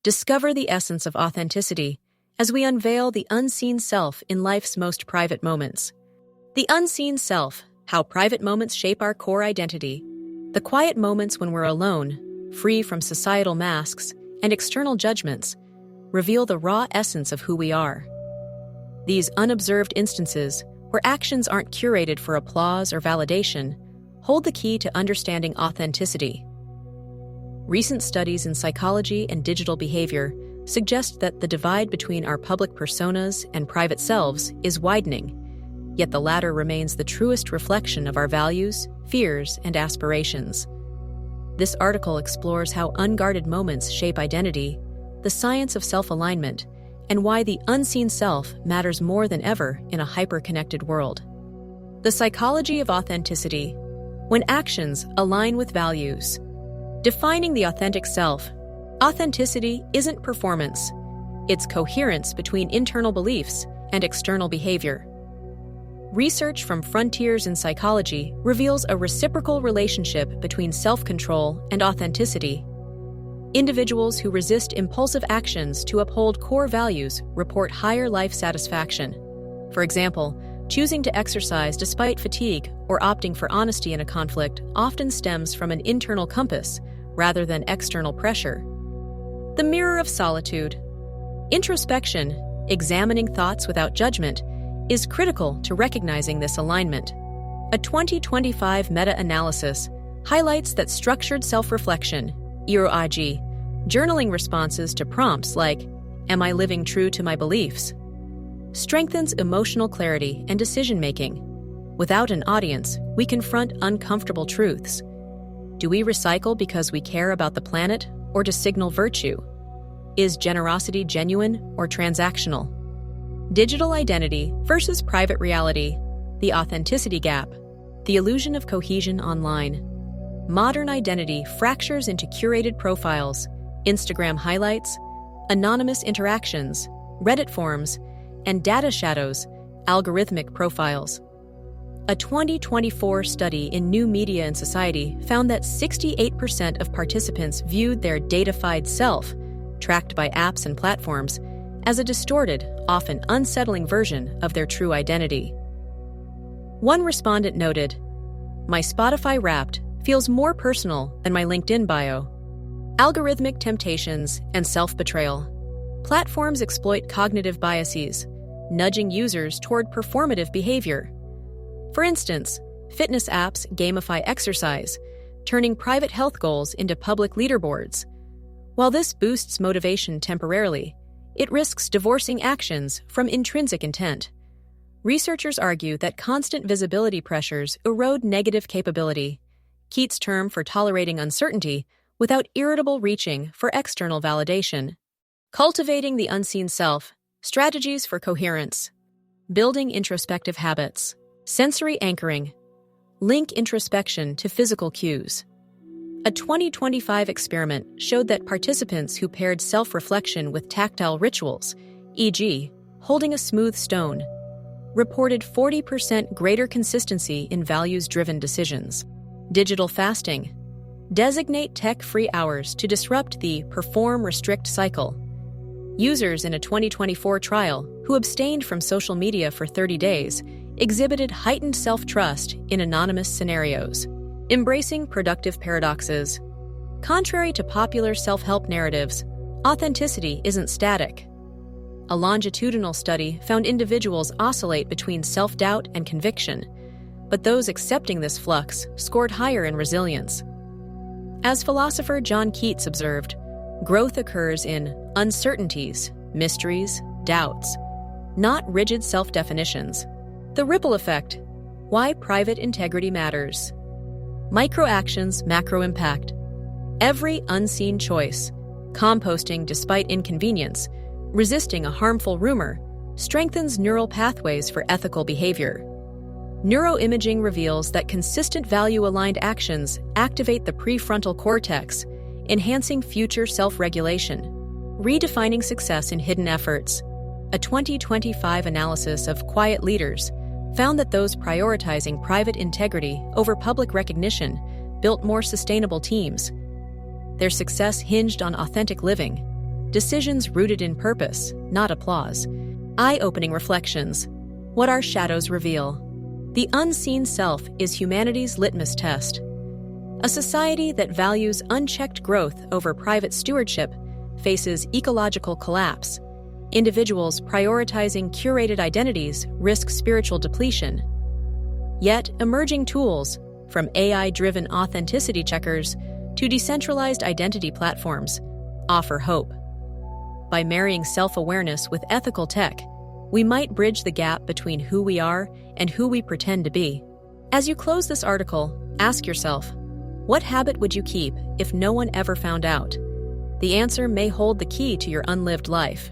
Discover the essence of authenticity as we unveil the unseen self in life's most private moments. The unseen self, how private moments shape our core identity. The quiet moments when we're alone, free from societal masks and external judgments, reveal the raw essence of who we are. These unobserved instances, where actions aren't curated for applause or validation, hold the key to understanding authenticity. Recent studies in psychology and digital behavior suggest that the divide between our public personas and private selves is widening, yet the latter remains the truest reflection of our values, fears, and aspirations. This article explores how unguarded moments shape identity, the science of self-alignment, and why the unseen self matters more than ever in a hyper-connected world. The psychology of authenticity, when actions align with values. Defining the authentic self, authenticity isn't performance. It's coherence between internal beliefs and external behavior. Research from Frontiers in Psychology reveals a reciprocal relationship between self-control and authenticity. Individuals who resist impulsive actions to uphold core values report higher life satisfaction. For example, choosing to exercise despite fatigue or opting for honesty in a conflict often stems from an internal compass rather than external pressure. The mirror of solitude. Introspection, examining thoughts without judgment, is critical to recognizing this alignment. A 2025 meta-analysis highlights that structured self-reflection, EROIG, journaling responses to prompts like, "Am I living true to my beliefs?" strengthens emotional clarity and decision-making. Without an audience, we confront uncomfortable truths. Do we recycle because we care about the planet or to signal virtue? Is generosity genuine or transactional? Digital identity versus private reality, the authenticity gap, the illusion of cohesion online. Modern identity fractures into curated profiles, Instagram highlights, anonymous interactions, Reddit forums, and data shadows, algorithmic profiles. A 2024 study in New Media and Society found that 68% of participants viewed their datafied self, tracked by apps and platforms, as a distorted, often unsettling version of their true identity. One respondent noted, "My Spotify Wrapped feels more personal than my LinkedIn bio." Algorithmic temptations and self-betrayal. Platforms exploit cognitive biases, nudging users toward performative behavior. For instance, fitness apps gamify exercise, turning private health goals into public leaderboards. While this boosts motivation temporarily, it risks divorcing actions from intrinsic intent. Researchers argue that constant visibility pressures erode negative capability, Keats' term for tolerating uncertainty without irritable reaching for external validation. Cultivating the unseen self, strategies for coherence. Building introspective habits. Sensory anchoring. Link introspection to physical cues. A 2025 experiment showed that participants who paired self-reflection with tactile rituals, e.g., holding a smooth stone, reported 40% greater consistency in values-driven decisions. Digital fasting. Designate tech-free hours to disrupt the perform-restrict cycle. Users in a 2024 trial who abstained from social media for 30 days exhibited heightened self-trust in anonymous scenarios. Embracing productive paradoxes. Contrary to popular self-help narratives, authenticity isn't static. A longitudinal study found individuals oscillate between self-doubt and conviction, but those accepting this flux scored higher in resilience. As philosopher John Keats observed, growth occurs in uncertainties, mysteries, doubts, not rigid self-definitions. The ripple effect. Why private integrity matters. Micro-actions, macro-impact. Every unseen choice, composting despite inconvenience, resisting a harmful rumor, strengthens neural pathways for ethical behavior. Neuroimaging reveals that consistent value-aligned actions activate the prefrontal cortex, enhancing future self-regulation. Redefining success in hidden efforts. A 2025 analysis of quiet leaders found that those prioritizing private integrity over public recognition built more sustainable teams. Their success hinged on authentic living. decisions rooted in purpose, not applause. Eye-opening reflections. What our shadows reveal. The unseen self is humanity's litmus test. A society that values unchecked growth over private stewardship faces ecological collapse. Individuals prioritizing curated identities risk spiritual depletion. Yet, emerging tools, from AI-driven authenticity checkers to decentralized identity platforms, offer hope. By marrying self-awareness with ethical tech, we might bridge the gap between who we are and who we pretend to be. As you close this article, ask yourself, what habit would you keep if no one ever found out? The answer may hold the key to your unlived life.